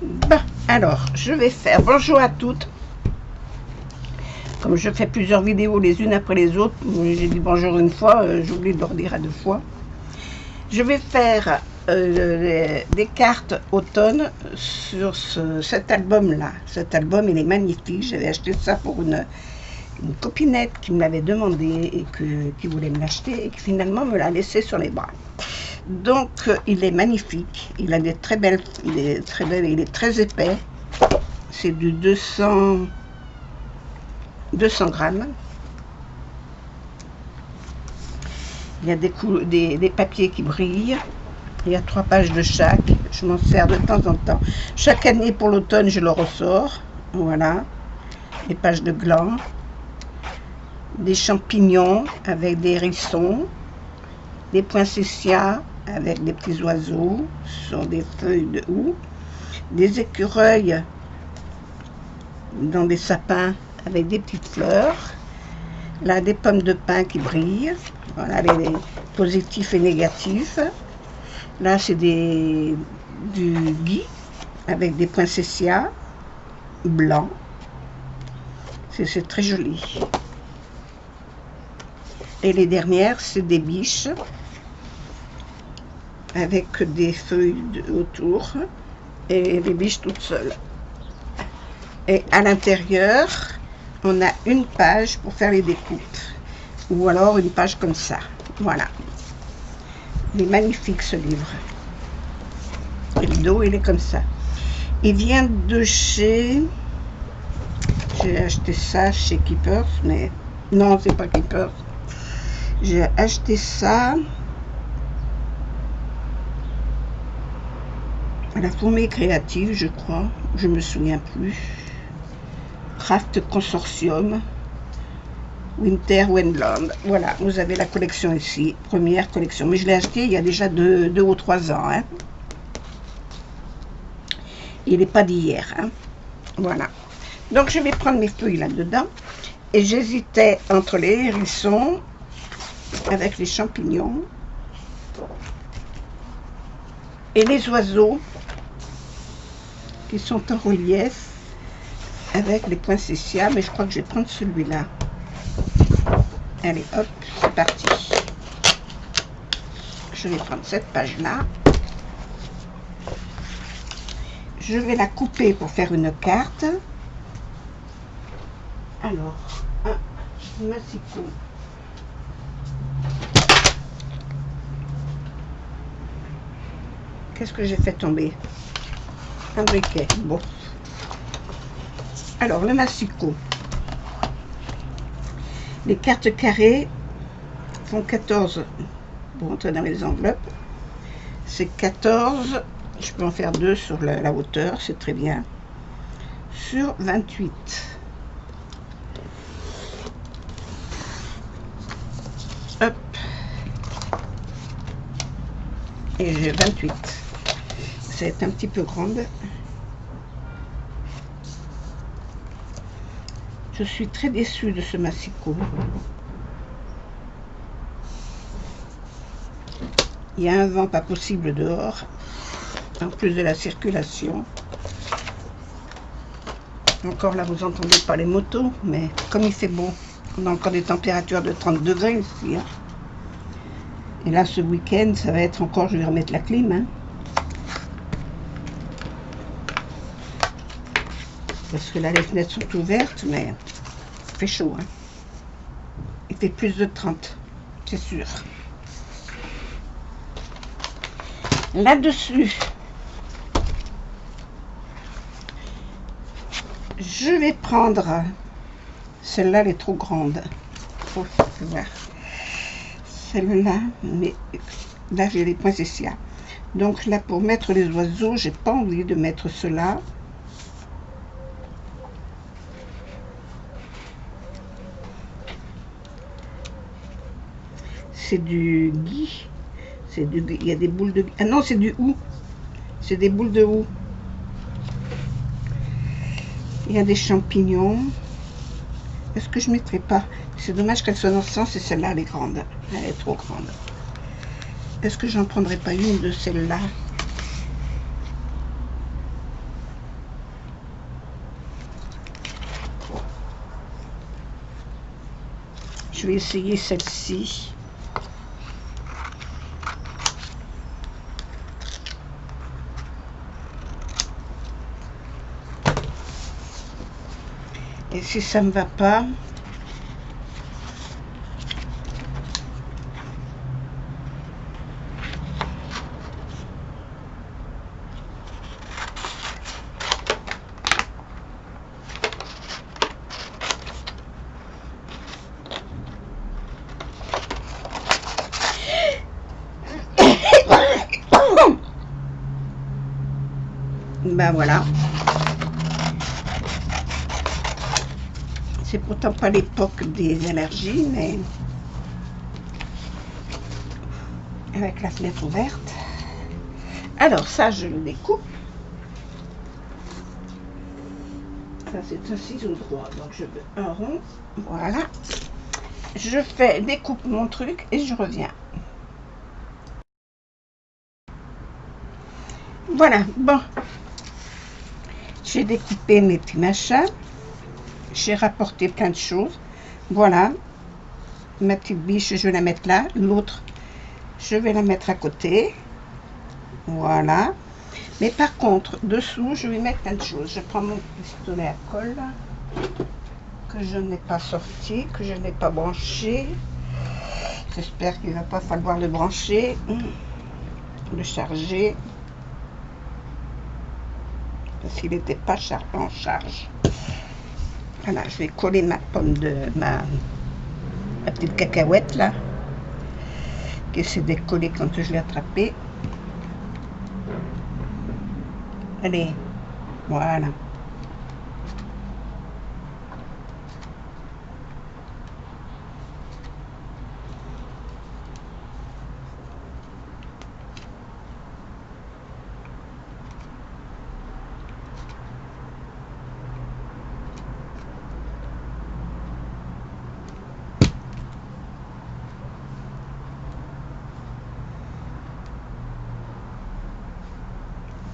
Bon, alors, je vais faire bonjour à toutes. Comme je fais plusieurs vidéos les unes après les autres, j'ai dit bonjour une fois, j'oublie de leur dire à deux fois. Je vais faire des cartes automne sur cet album-là. Cet album, il est magnifique. J'avais acheté ça pour une copinette qui me l'avait demandé et qui voulait me l'acheter et qui finalement me l'a laissé sur les bras. Donc, il est magnifique. Il a des très belles, il est très épais. C'est du 200 grammes. Il y a des papiers qui brillent. Il y a 3 pages de chaque. Je m'en sers de temps en temps. Chaque année pour l'automne, je le ressors. Voilà. Des pages de gland. Des champignons avec des hérissons. Des poinsettias avec des petits oiseaux sur des feuilles de houx. Des écureuils dans des sapins avec des petites fleurs. Là, des pommes de pin qui brillent. Voilà, les positifs et négatifs. Là, c'est du gui avec des poinsettias blancs. C'est très joli. Et les dernières, c'est des biches avec des feuilles autour et les biches toutes seules. Et à l'intérieur, on a une page pour faire les découpes. Ou alors une page comme ça. Voilà. Il est magnifique ce livre. Et le dos, il est comme ça. Il vient de chez... J'ai acheté ça chez Keepers, mais... Non, c'est pas Keepers. J'ai acheté ça à la Fourmi Créative, je crois. Je me souviens plus. Craft Consortium. Winter Wonderland. Voilà, vous avez la collection ici. Première collection. Mais je l'ai acheté il y a déjà 2 ou 3 ans. Hein. Il n'est pas d'hier. Hein. Voilà. Donc, je vais prendre mes feuilles là-dedans. Et j'hésitais entre les hérissons avec les champignons et les oiseaux qui sont en relief avec les poinsettias. Mais je crois que je vais prendre celui-là. Allez, hop, c'est parti. Je vais prendre cette page-là. Je vais la couper pour faire une carte. Alors, un massicot. Qu'est-ce que j'ai fait tomber? Un briquet. Bon. Alors, le massicot. Les cartes carrées font 14 pour entrer dans les enveloppes. C'est 14, je peux en faire 2 sur la hauteur, c'est très bien. Sur 28. Hop. Et j'ai 28. Ça va être un petit peu grande. Je suis très déçue de ce massicot. Il y a un vent pas possible dehors, en plus de la circulation. Encore là, vous entendez pas les motos, mais comme il fait beau, on a encore des températures de 30 degrés ici. Hein. Et là, ce week-end, ça va être encore, je vais remettre la clim. Hein. Parce que là, les fenêtres sont ouvertes, mais il fait chaud. Hein. Il fait plus de 30, c'est sûr. Là-dessus, je vais prendre... Celle-là, elle est trop grande. Faut voir. Celle-là, mais là, j'ai les poinsettias. Donc là, pour mettre les oiseaux, j'ai pas envie de mettre cela. C'est du gui. Il y a des boules de... Ah non, c'est du houx. C'est des boules de houx. Il y a des champignons. Est-ce que je ne mettrai pas? C'est dommage qu'elle soit dans ce sens et celle-là, elle est grande. Elle est trop grande. Est-ce que j'en prendrai pas une de celles-là? je vais essayer celle-ci. Et si ça ne me va pas, ben voilà. C'est pourtant pas l'époque des allergies, mais avec la fenêtre ouverte. Alors ça, je le découpe. Ça, c'est un ciseau droit, donc je veux un rond. Voilà. Je fais découpe mon truc et je reviens. Voilà, bon. J'ai découpé mes petits machins. J'ai rapporté plein de choses. Voilà. Ma petite biche, je vais la mettre là. L'autre, je vais la mettre à côté. Voilà. Mais par contre, dessous, je vais mettre plein de choses. Je prends mon pistolet à colle que je n'ai pas sorti, que je n'ai pas branché. J'espère qu'il ne va pas falloir le brancher, le charger. Parce qu'il n'était pas en charge. Voilà, je vais coller ma pomme de ma petite cacahuète là, qui s'est décollée quand je l'ai attrapée. Allez, voilà.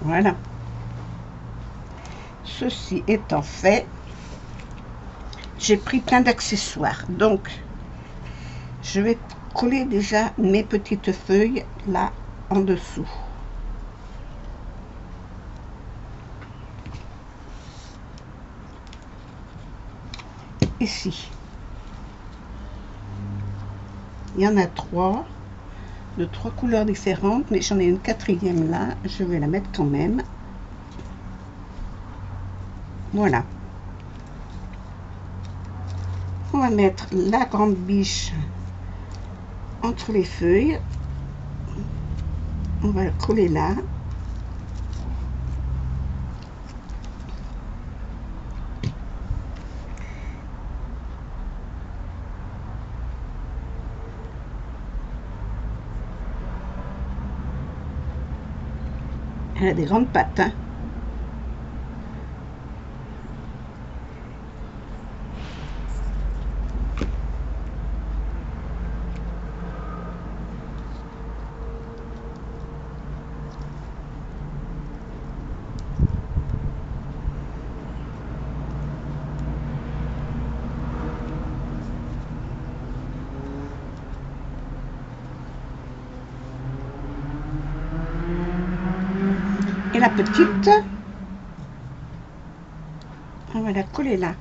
Voilà. Ceci étant fait, j'ai pris plein d'accessoires. Donc, je vais coller déjà mes petites feuilles là en dessous. Ici. Il y en a trois, de trois couleurs différentes, mais j'en ai une quatrième là. Je vais la mettre quand même. Voilà. On va mettre la grande biche entre les feuilles. On va le coller là. Elle a des grandes pattes, hein. Et la petite, on va la coller là.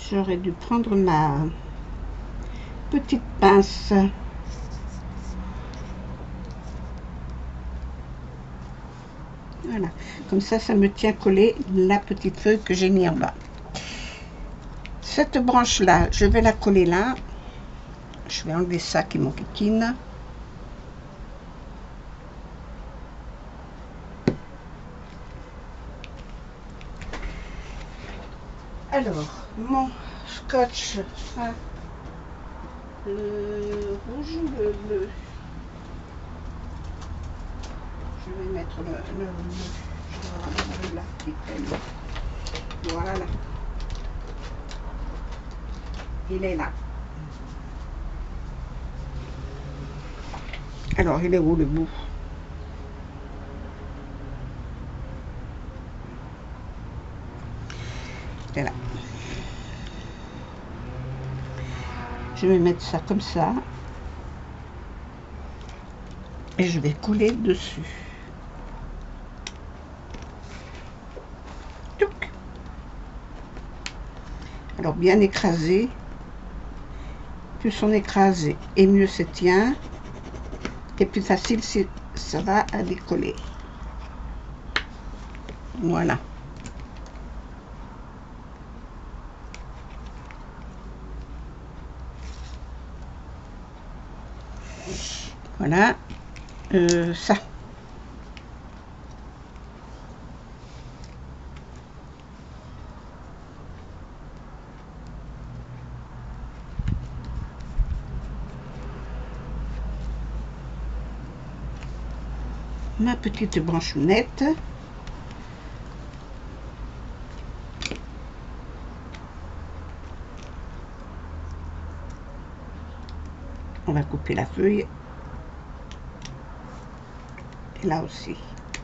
J'aurais dû prendre ma petite pince. Voilà, comme ça, ça me tient collé la petite feuille que j'ai mis en bas. Cette branche-là, je vais la coller là. Je vais enlever ça qui m'enquiquine. Alors, mon scotch, ça, le rouge ou le bleu? Je vais mettre le là, voilà. Il est là. Alors, il est où le bout? Et là. Je vais mettre ça comme ça. Et je vais coller dessus. Touc. Alors, bien écrasé. Plus on écrase et mieux ça tient. Et plus facile ça va à décoller. Voilà. Voilà. Ça. Ma petite branchounette. On va couper la feuille. Et là aussi.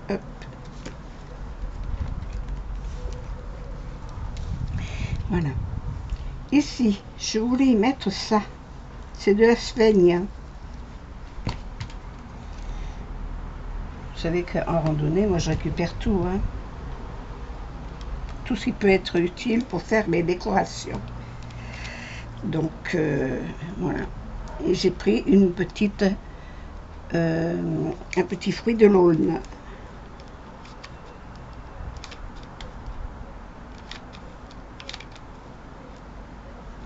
Hop. Voilà. Ici, je voulais y mettre ça. C'est de la sphaigne. Vous savez qu'en randonnée, moi je récupère tout. Hein. Tout ce qui peut être utile pour faire mes décorations. Donc, voilà. Et j'ai pris une petite, un petit fruit de l'aulne.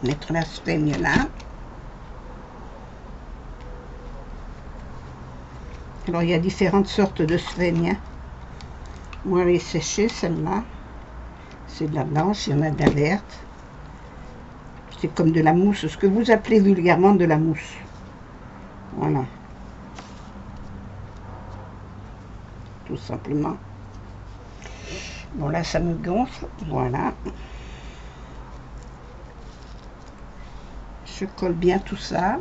Mettre la sphaigne là. Alors, il y a différentes sortes de sphaigne. Moi, elle est séchée, celle-là. C'est de la blanche, il y en a de la verte. C'est comme de la mousse, ce que vous appelez vulgairement de la mousse. Voilà. Tout simplement. Bon, là, ça me gonfle. Voilà. Je colle bien tout ça.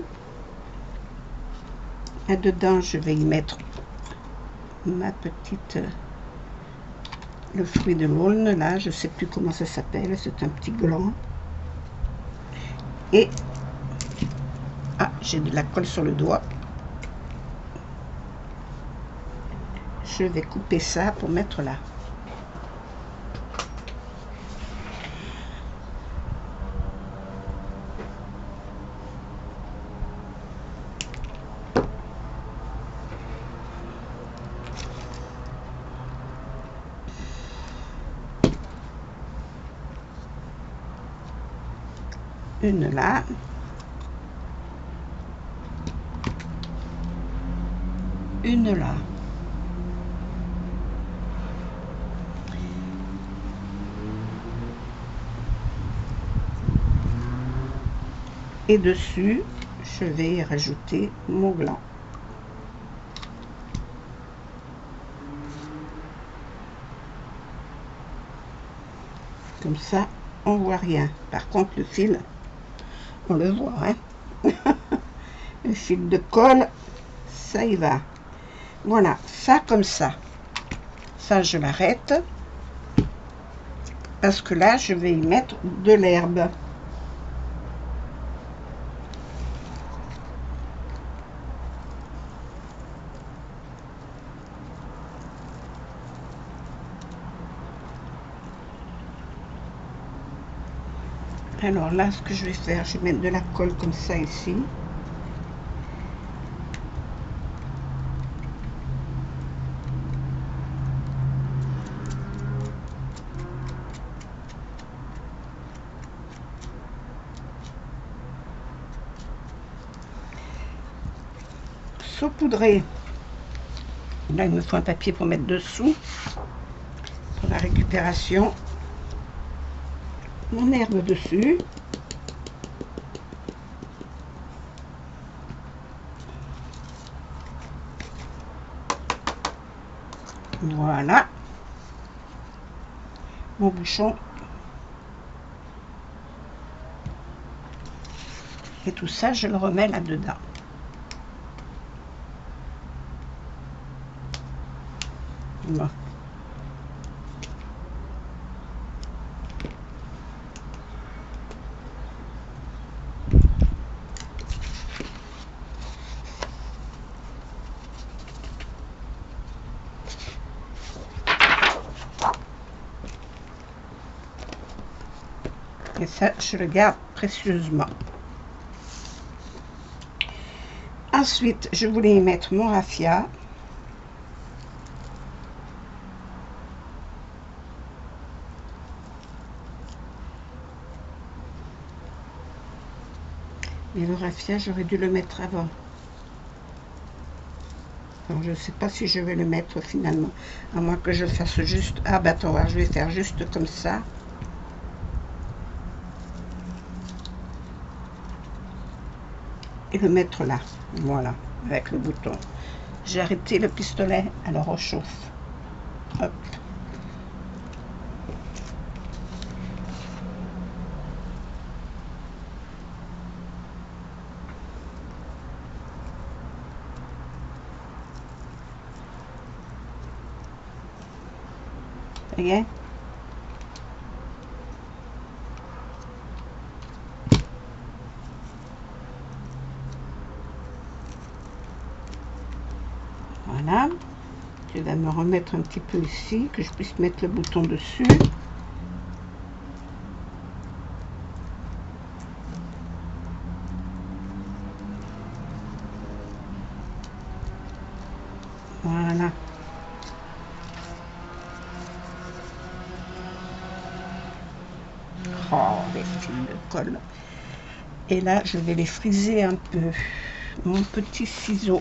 Et dedans, je vais y mettre ma petite... le fruit de l'aulne, là, je sais plus comment ça s'appelle. C'est un petit gland. Et... ah, j'ai de la colle sur le doigt. Je vais couper ça pour mettre là. Une là. Une là. Et dessus, je vais rajouter mon gland. Comme ça, on voit rien. Par contre, le fil, on le voit, hein. Le fil de colle, ça y va. Voilà, ça comme ça. Ça, je l'arrête. Parce que là, je vais y mettre de l'herbe. Alors là, ce que je vais faire, je vais mettre de la colle comme ça ici. Saupoudrer. Là, il me faut un papier pour mettre dessous. Pour la récupération. Mon herbe dessus. Voilà. Mon bouchon. Et tout ça, je le remets là-dedans. Bon. Et ça, je le garde précieusement. Ensuite, je voulais y mettre mon raffia. Mais le raffia, j'aurais dû le mettre avant. Alors, je ne sais pas si je vais le mettre finalement. À moins que je fasse juste... Ah, bah attends, je vais faire juste comme ça. Et le mettre là. Voilà, avec le bouton. J'ai arrêté le pistolet, alors on chauffe. Hop. Ça y est. Voilà. Je vais me remettre un petit peu ici, que je puisse mettre le bouton dessus. Voilà. Oh, les fils de colle. Et là, je vais les friser un peu. Mon petit ciseau.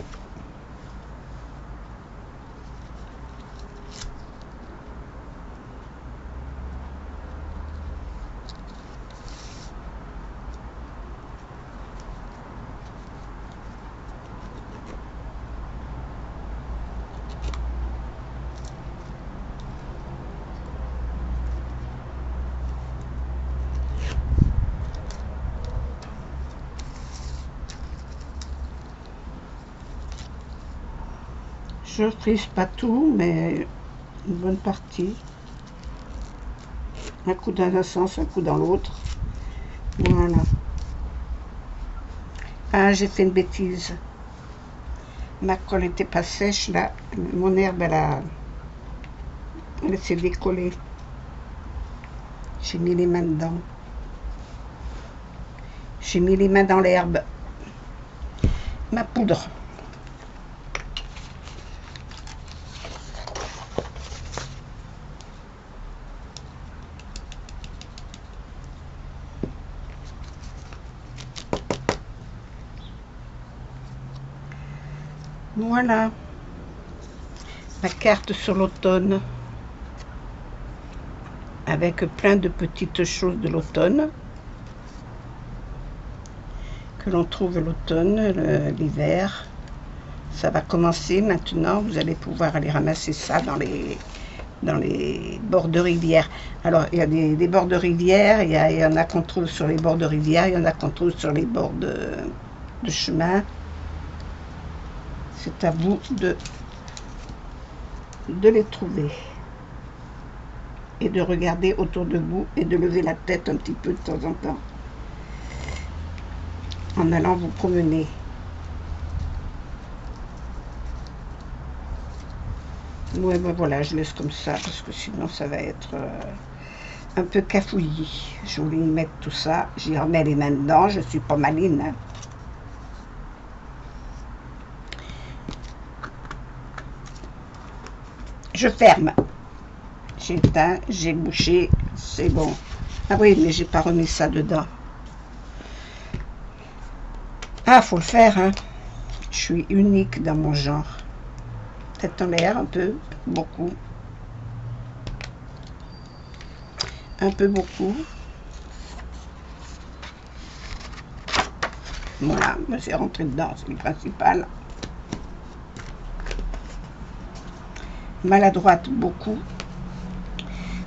Je frise pas tout, mais une bonne partie. Un coup dans un sens, un coup dans l'autre. Voilà. Ah, j'ai fait une bêtise. Ma colle n'était pas sèche, là. Mon herbe, elle s'est décollée. J'ai mis les mains dedans. J'ai mis les mains dans l'herbe. Ma poudre. Voilà, ma carte sur l'automne, avec plein de petites choses de l'automne, que l'on trouve l'automne, l'hiver. Ça va commencer maintenant, vous allez pouvoir aller ramasser ça dans les bords de rivière. Alors, il y a des bords de rivière, il y en a qu'on trouve sur les bords de rivière, il y en a qu'on trouve sur les bords de chemin. C'est à vous de les trouver et de regarder autour de vous et de lever la tête un petit peu de temps en temps en allant vous promener. Ouais, ben voilà, je laisse comme ça parce que sinon ça va être un peu cafouillis. Je voulais y mettre tout ça, j'y remets les mains dedans, je suis pas maline, hein. Je ferme. J'ai éteint, j'ai bouché, c'est bon. Ah oui, mais j'ai pas remis ça dedans. Ah, faut le faire, hein. Je suis unique dans mon genre. Tête en l'air, un peu, beaucoup. Un peu beaucoup. Voilà, me c'est rentré dedans, c'est le principal. Maladroite, beaucoup.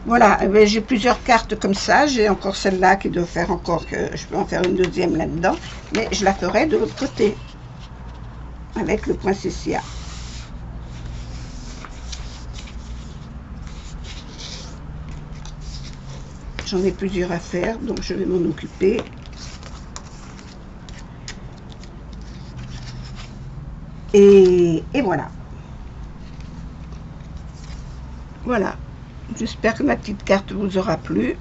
Voilà, j'ai plusieurs cartes comme ça. J'ai encore celle-là qui doit faire encore que je peux en faire une deuxième là-dedans. Mais je la ferai de l'autre côté. Avec le poinsettia. J'en ai plusieurs à faire, donc je vais m'en occuper. Et voilà. Voilà. J'espère que ma petite carte vous aura plu.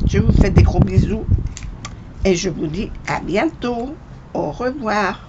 Je vous fais des gros bisous. Et je vous dis à bientôt. Au revoir.